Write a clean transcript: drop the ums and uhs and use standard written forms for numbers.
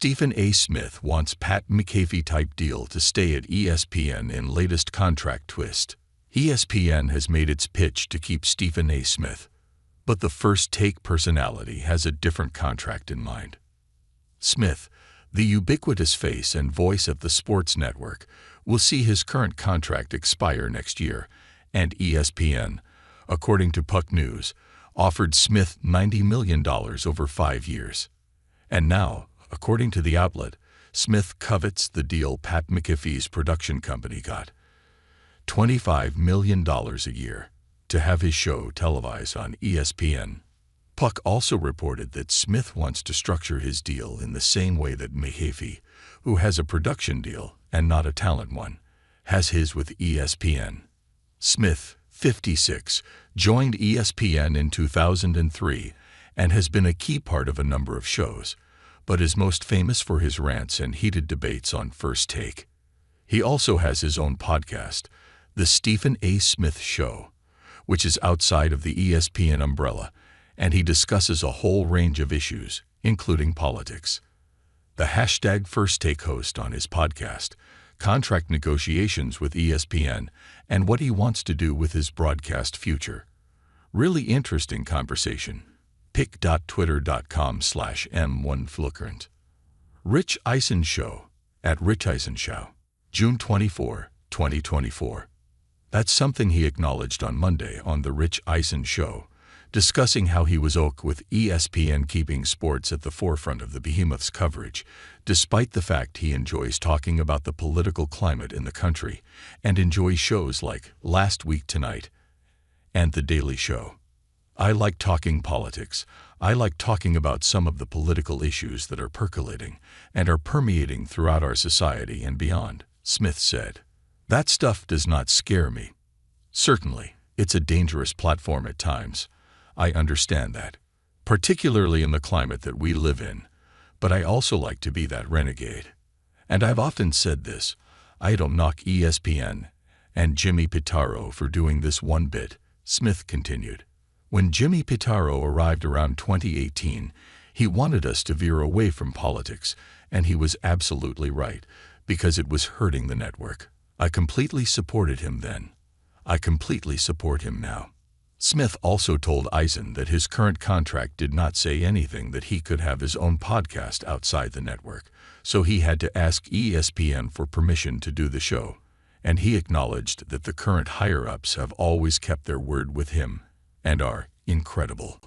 Stephen A. Smith wants Pat McAfee-type deal to stay at ESPN in latest contract twist. ESPN has made its pitch to keep Stephen A. Smith, but the First Take personality has a different contract in mind. Smith, the ubiquitous face and voice of the sports network, will see his current contract expire next year, and ESPN, according to Puck News, offered Smith $90 million over 5 years. And now, according to the outlet, Smith covets the deal Pat McAfee's production company got: $25 million a year to have his show televised on ESPN. Puck also reported that Smith wants to structure his deal in the same way that McAfee, who has a production deal and not a talent one, has his with ESPN. Smith, 56, joined ESPN in 2003 and has been a key part of a number of shows, but is most famous for his rants and heated debates on First Take. He also has his own podcast, The Stephen A. Smith Show, which is outside of the ESPN umbrella, and he discusses a whole range of issues, including politics. The #First Take host on his podcast, contract negotiations with ESPN, and what he wants to do with his broadcast future. Really interesting conversation. pic.twitter.com/m1flucurrent. Rich Eisen Show, at Rich Eisen Show, June 24, 2024. That's something he acknowledged on Monday on The Rich Eisen Show, discussing how he was okay with ESPN keeping sports at the forefront of the behemoth's coverage, despite the fact he enjoys talking about the political climate in the country and enjoys shows like Last Week Tonight and The Daily Show. "I like talking politics. I like talking about some of the political issues that are percolating and are permeating throughout our society and beyond," Smith said. "That stuff does not scare me. Certainly, it's a dangerous platform at times. I understand that, particularly in the climate that we live in, but I also like to be that renegade. And I've often said this, I don't knock ESPN and Jimmy Pitaro for doing this one bit," Smith continued. "When Jimmy Pitaro arrived around 2018, he wanted us to veer away from politics, and he was absolutely right, because it was hurting the network. I completely supported him then. I completely support him now." Smith also told Eisen that his current contract did not say anything that he could have his own podcast outside the network, so he had to ask ESPN for permission to do the show, and he acknowledged that the current higher-ups have always kept their word with him and are incredible.